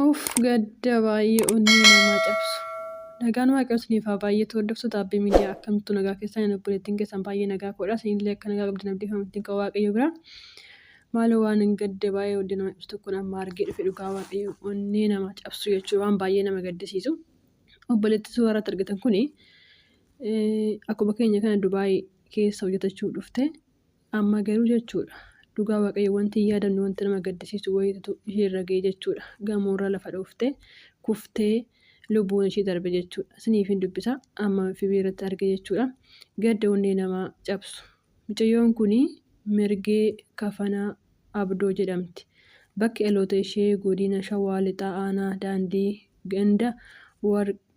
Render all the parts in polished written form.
Of gadda baay'ee onnee namaa cabsu. Nagaan waaqayyoon haa baay'eetu hordoftoota abbii miidiyaa akkamittuu nagaa keessan hin obboleettiin keessan baay'ee nagaa godha. Isinillee akka nagaa qabdan abdii amantiin qabu waaqayyo bira. Maaloo waan hin gadda baay'ee onnee nama cabsu tokko amma argee dhufe dhugaa waaqayyo onnee nama cabsu jechuudha waan baay'ee nama gaddisiisu. Obboleettii suuraa irratti argitan kuni akkuma keenya kana Dubaayii keessa hojjetachuu dhufte amma garuu jechuudha. Dhugaa waaqayyo wanti hin yaadamne wanti nama gaddisiisu wayiitu isheerra ga'e jechuudha. Gamoorra lafa dhooftee kuftee lubbuun ishee darbe jechuudha. Isiniif hin dubbisa amma fiibiirratti arge jechuudha. Gadda onnee namaa cabsu. Mucayyoon kuni Mirgee Kafanaa Abdoo jedhamti. Bakki dhaloota ishee godina Shawaa Lixaa Aanaa Daandii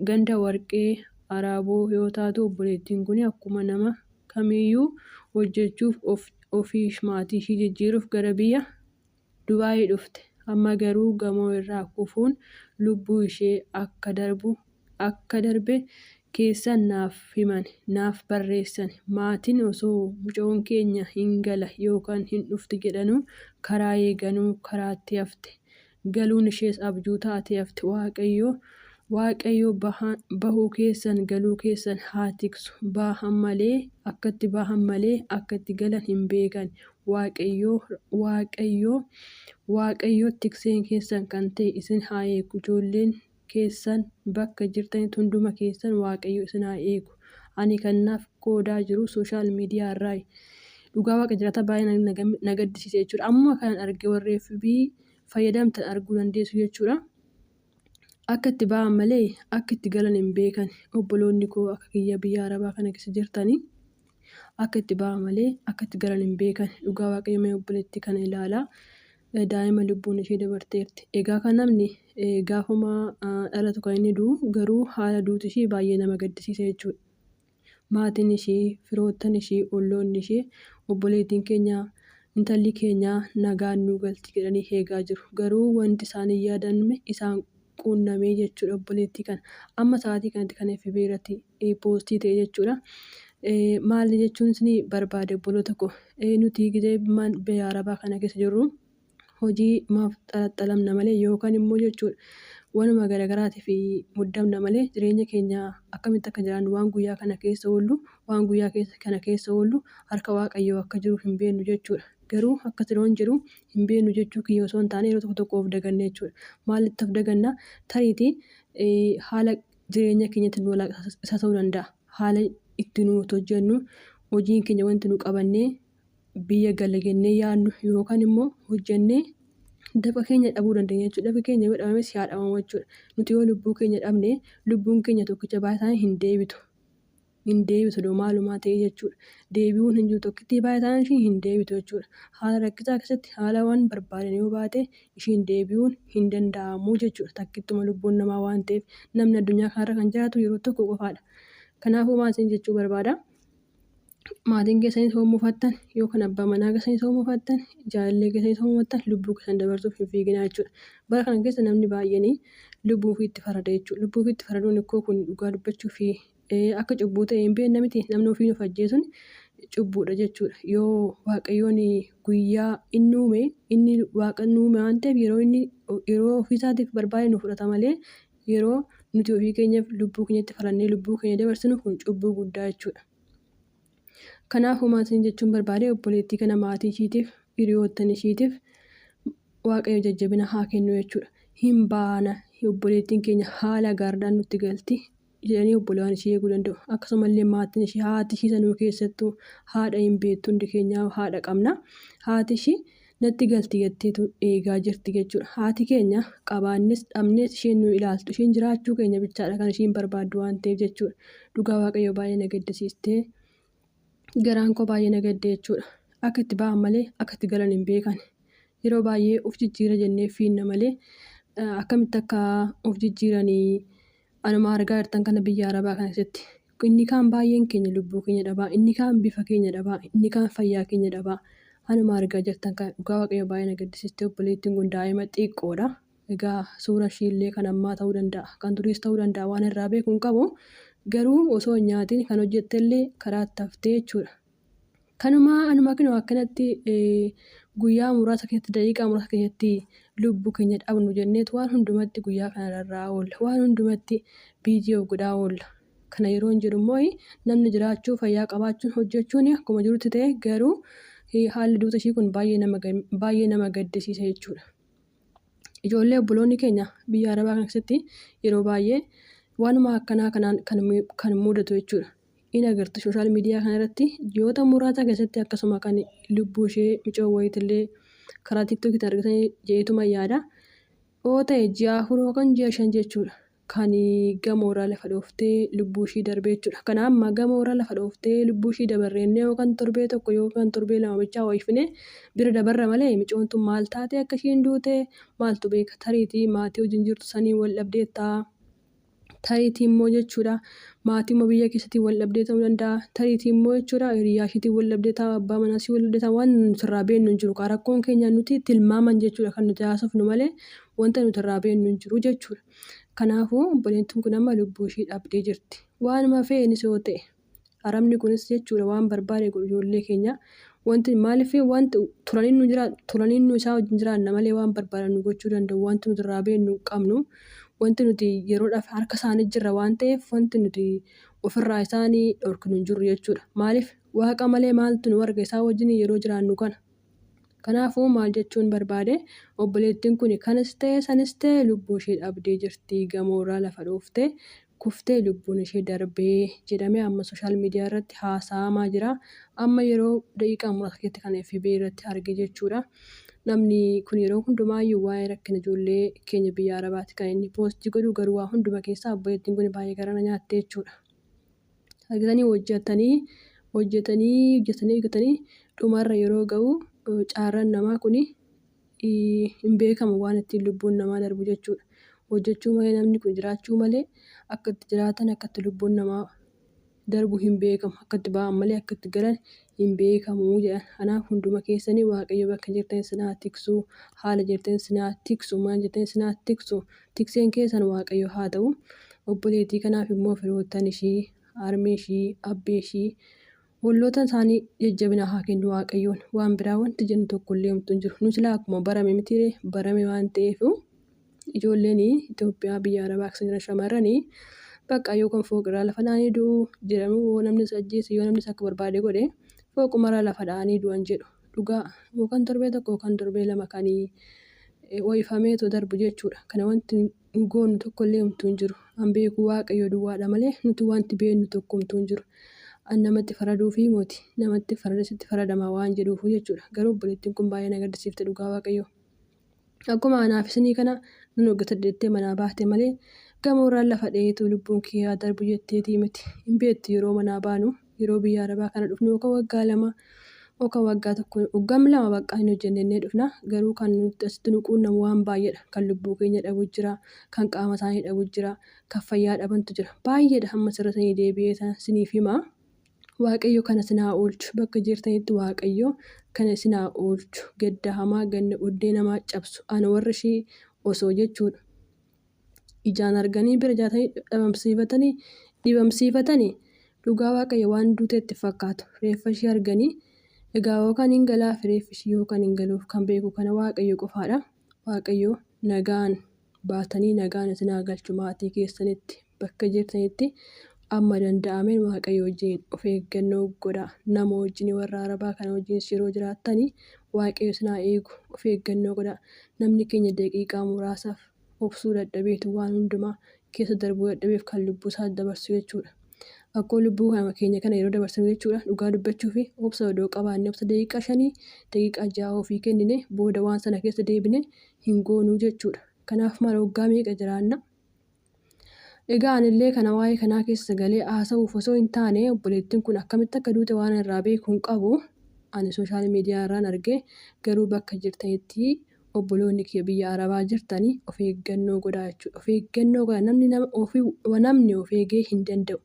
ganda Warqee Araaboo yoo taatu obboleettiin kuni akkuma nama kamiyyuu hojjechuuf ofii maatii ishee jijjiiruuf gara biyya Dubaayii dhufte. Amma garuu gamoo irraa kufuun lubbuu ishee akka darbe keessan naaf himan naaf barreessan. Maatiin osoo mucoon keenya hin gala yookaan hin dhufti jedhanuu karaa eeganuu karaatti hafte. Galuun ishees abjuu taatee hafte. Waaqayyo bahuu keessan galuu keessan haa tiksu. Akkatti bahan malee akkatti galan hin beekan. Waaqayyo tikseen keessan kan ta'e isin haa eegu. Ijoolleen keessan bakka jirtanitti hunduma keessan waaqayyo isin haa eegu. Ani kanaaf qoodaa jiru sooshaal miidiyaa irraa dhugaa waaqa jiraata baay'ee na gaddisiise jechuudha. Amma kan arge warri FB fayyadamtan arguu dandeessu jechuudha. Akka itti ba'an malee akka itti galan hin beekan. Obboloonni koo akka kiyya biyya Arabaa kana keessa jirtanii akka itti ba'an malee akka itti galan hin beekan. Dhugaa waaqayyo mee obboleettii kana ilaalaa. Daa'ima lubbuun ishee dabarteerti. Egaa kan namni gaafuma dhalatu kan inni du'u garuu haala duuti ishee baay'ee nama gaddisiisa jechuudha. Maatiin ishee, firoottan ishee, olloonni ishee, obboleettiin keenya, intalli keenya nagaan nuu galti jedhanii eegaa jiru. Garuu wanti isaan hin yaadanne isaan quunnamee jechuudha obboleettii kana. Amma sa'aatii kanatti kan FB irratti poostii ta'e jechuudha. Maali jechuun isin barbaade obboloota koo nuti gizee biyya Arabaa kana keessa jirru hojii maaf xalaxalamna malee yookaan immoo jechuudha wanuma garaagaraatiif muddamna malee jireenya keenya akkamitti akka jiraannu waan guyyaa kana keessa oollu harka waaqayyoo akka jiru hin beeknu jechuudha. Garuu akka siroon jiru hin beeknu jechuu kiyya osoo hin taane yeroo tokko of daganne jechuudha. Maalitti of dagannaa tariitii haala jireenya keenyatti nu isa ta'uu danda'a. Haala itti nu hojjennu hojiin keenya wanti nu qabannee biyya galagannee yaadnu yookaan immoo hojjennee dafa keenya dhabuu dandeenya jechuudha. Dafa keenya yoo dhabames haa dhabamu jechuudha. Nuti yoo lubbuu keenya dhabne lubbuun keenya tokkicha baay'ataan hin deebitu. Hin deebitu maalumaa ta'e jechuudha. Deebi'uun hin jiru tokkittii baay'ataan ishee hin deebitu jechuudha. Haala rakkisaa keessatti haala waan barbaadan yoo baate ishiin deebi'uun hin danda'amu jechuudha. Takkittuma lubbuun namaa waan ta'eef namni addunyaa kanarra kan jiraatu yeroo tokko qofaadha. Kanaafuu maatiin jechuu barbaada. Maatiin keessanii soo muufattan yookaan abbaa manaa keessanii soo muufattan jaalallee keessanii soo muufattan lubbuu keessan dabarsuuf hin fiiginaa jechuudha. Bara kana keessa namni baay'een lubbuu ofii itti farada jechuudha. Lubbuu ofii itti faraduun ikkoo kun dhugaa dubbachuu fi akka cubbuu ta'e hin beekne miti namni ofii of ajjeesuun cubbuudha jechuudha. Yoo waaqayyoon guyyaa inni uume inni waaqa uume waan ta'eef yeroo ofii isaatiif barbaade nu fudhata malee yeroo nuti ofii keenyaaf lubbuu keenyatti farannee lubbuu keenya dabarsinu kun cubbuu guddaa jechuudha. Kanaafuu maatiin jechuun barbaade obboleettii kana maatii ishiitiif hiriyoottan ishiitiif waaqayyo jajjabina haa kennu jechuudha. Hin baana obboleettiin keenya haala gaariidhaan nutti galti jedhanii obboleewwan ishee eeguu danda'u. Akkasumallee maatiin ishee haati ishee sanuu keessattuu haadha hin beektu hundi keenyaa haadha qabna. Haati ishee natti galti jetteetu eegaa jirti jechuudha. Haati keenya qabaannes dhabnees isheen nu ilaaltu. Isheen jiraachuu keenya bichaadha kan isheen barbaaddu waan ta'eef jechuudha. Dhugaa waaqayyo baay'ee na gaddisiistee garaan koo baay'ee na gadde jechuudha. Akka itti ba'an malee akka itti galan hin beekan. Yeroo baay'ee of jijjiira jennee fiinna malee akkamitti akka of jijjiiranii anuma argaa jirtan kana biyya Arabaa kana keessatti. Inni kaan baay'een keenya lubbuu keenya dhabaa, inni kaan bifa keenya dhabaa, inni kaan fayyaa keenya dhabaa. Anuma argaa jirtan kana dhugaa waaqayyo baay'ee na gaddisiistee obboleettiin kun daa'ima xiqqoodha. Egaa suura ishiillee kan ammaa ta'uu danda'a, kan duriis ta'uu danda'a waan irraa beekuu hin qabu. Garuu osoo hin nyaatiin kan hojjettellee karaatti haftee jechuudha. Kanuma anuma kinoo akkanatti guyyaa muraasa keessatti daqiiqaa muraasa keessatti lubbuu keenya dhabnu jenneetu waan hundumatti guyyaa kanarraa oolla. Waan hundumatti biizii of godhaa oolla. Kana yeroo hin jedhu immoo namni jiraachuu fayyaa qabaachuun hojjechuun akkuma jirutti ta'e garuu haalli duuta ishii kun baay'ee nama gaddisiisa jechuudha. Ijoollee obboloonni keenya biyya Arabaa kana keessatti yeroo baay'ee waanuma akkanaa kanaan kan mudatu jechuudha. Inni agartu sooshaal miidiyaa kanarratti ji'oota muraasa keessatti akkasuma kan lubbuu ishee mucoo wayiitillee karaa tiktookiitti argatanii jeetuma yaada. Yoo ta'e ji'a 4 yookaan ji'a 5 jechuudha. Kan gamoorraa lafa dhooftee lubbuu ishii darbee jechuudha. Kana amma gamoorraa lafa dhooftee lubbuu ishii dabarreennee yookaan torbee tokko yookaan torbee lama bichaa ho'ifnee bira dabarra malee micoon tun maal taate akka ishiin duute maaltu beeka. Tariitii maatii wajjin jirtu sanii wal dhabdeettaa. Tariitii immoo jechuudha maatii immoo biyya keessatti wal dhabdee ta'uu danda'a. Tariitii immoo jechuudha hiriyaa ishiitiin wal dhabdeetaa abbaa manaa isii wal dhabdeetaa waan nuti irraa beeknu hin jiru. Rakkoon keenya nuti tilmaaman jechuudha kan nuti haasofnu malee wanta nuti irraa beeknu hin jiru jechuudha. Kanaafuu obboleettiin kun amma lubbuu ishii dhabdee jirti. Waanuma fe'eenis yoo ta'e Arabni kunis jechuudha waan barbaade godhu ijoollee keenya. Wanti maaliif wanti turaniin nu isaa wajjin jiraanna malee waan barbaadan nu gochuu danda'u. Wanti nuti irraa beeknu qabnu. Wanti nuti yeroodhaaf harka isaanii jirra waan ta'eef wanti nuti ofirraa isaanii dhorkinu hin jiru jechuudha. Maaliif waaqa malee maaltu nu arga isaa wajjin yeroo jiraannu kana. Kanaafuu maal jechuun barbaade obboleettiin kun kanis ta'e sanis ta'e lubbuu ishee dhabdee jirti. Gamoorraa lafa dhooftee kuftee lubbuun ishee darbee jedhamee amma sooshaal miidiyaa irratti haasa'amaa jira. Amma yeroo daqiiqaa muraasa keessatti kan FB irratti arge jechuudha. Namni kun yeroo hundumaayyuu waa'ee rakkina ijoollee keenya biyya Arabaatti kan inni poostii godhu garuu waa hunduma keessaa obboleettiin kun baay'ee garana nyaatte jechuudha. Argitanii hojjetanii dhumarra yeroo ga'u caarraan namaa kun hin beekamu waan ittiin lubbuun namaa darbu jechuudha. Hojjechuu malee namni kun jiraachuu malee akka itti jiraatan akka itti lubbuun namaa darbu hin beekamu. Akka itti ba'an malee akka itti galan hin beekamu jedhan. Kanaaf hunduma keessanii waaqayyo bakka jirtan sinaa tiksu haala jirtan sinaa tiksu maal jirtan sinaa tiksu tikseen keessan waaqayyo haa ta'u. Obboleettii kanaaf immoo firoottan ishii harmee ishii abbee ishii olloota isaanii jajjabina haa kennu waaqayyoon. Waan biraa wanti jennu tokkollee homtuu hin jiru. Nuti akkuma barame miti barame waan ta'eef ijoolleen Itoophiyaa biyya Arabaa keessa jiran shamarranii bakka yookaan fooqirraa lafa dha'anii du'u jedhamu yoo namni isa ajjeese yoo namni akka barbaade godhe fooqumarraa lafa dha'anii du'an jedhu. Dhugaa yookaan torbee tokko yookaan torbee lama kan ho'ifameetu darbu jechuudha. Kana wanti hin goonu tokkollee homtuu hin jiru. An beeku waaqayyo duwwaadha malee nuti wanti beeknu tokko homtuu hin jiru. An namatti faraduu fi mooti namatti faradasitti faradamaa waan jedhuuf jechuudha. Garuu obboleettiin kun baay'ee na gaddisiifte dhugaa waaqayyo. Akkuma anaaf isinii kana nun hojjeta deettee manaa baate malee gamoorraan lafa dheetu lubbuun kee haa darbu jetteetii miti. Hin beektu yeroo manaa baanu yeroo biyya Arabaa kana dhufnu yookaan waggaa 2 yookaan waggaa 1 waggaa 2 bakka hin hojjennee dhufna. Garuu kan nuti asitti nu quunnamu waan baay'eedha. Kan lubbuu keenya dhabu jira, kan qaama isaanii dhabu jira, kan fayyaa dhabantu jira. Baay'eedha hamma sirratanii deebi'ee siniif himaa. Waaqayyo kana sinaa oolchu bakka jirtanitti waaqayyo kana sinaa oolchu gadda hamaa ganna oddee namaa cabsu ana warra ishii osoo jechuudha. Ijaan arganii bira jaatanii dhibamsiifatanii dhugaa waaqayyo waan duuteetti fakkaatu reeffa ishii arganii egaa yookaan hin galaaf reeffi ishii yookaan hin galuuf kan beeku kana waaqayyo qofaadha. Waaqayyo nagaan baatanii nagaan sinaa galchu maatii keessanitti bakka jirtanitti. Amma danda'ameen waaqayyo wajjin of eeggannoo godha. Nama wajjin warra Arabaa kana wajjin yeroo jiraattanii waaqayyo sinaa eegu of eeggannoo godha. Namni keenya daqiiqaa muraasaaf obsuu dadhabeetu waan hundumaa keessa darbuu dadhabeef kan lubbuu isaa dabarsu jechuudha. Akkoo lubbuu keenya kana yeroo dabarsinu jechuudha dhugaa dubbachuu fi obsa odoo qabaanne obsa daqiiqaa 5 daqiiqaa 6 ofii kennine booda waan sana keessa deebine hin goonuu jechuudha. Kanaaf maal waggaa meeqa jiraanna? Egaa anillee kana waa'ee kanaa keessa galee haasa'uuf osoo hin taane obboleettiin kun akkamitti akka duute waan irraa beekuu hin qabu. Ani sooshaal miidiyaa irraan arge garuu bakka jirtanitti obboloonni kee biyya Arabaa jirtanii of eeggannoo godhaa jechuudha. Of eeggannoo godha namni of eegee hin danda'u.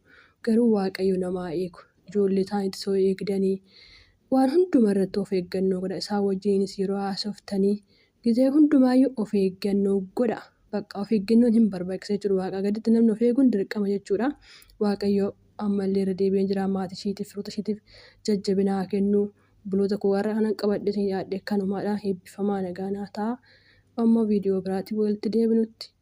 Garuu waaqayyo namaa eegu. Ijoollee isaaniitti soo eegdanii waan hunduma irratti of eeggannoo godha. Isaan wajjinis yeroo haasoftanii gizee hundumaayyuu of eeggannoo godha. Bakka of eeggannoon hin barbaachisu jechuudha. Waaqa gaditti namni of eeguun dirqama jechuudha. Waaqayyo ammallee irra deebi'ee jira maatii ishiitiif firoota ishiitiif jajjabina haa kennu. buloota koo warra kanan qabadhe yaadde kanumaadhaan eebbifamaa nagaa naa ta'a. Amma viidiyoo biraatiin walitti deebinutti.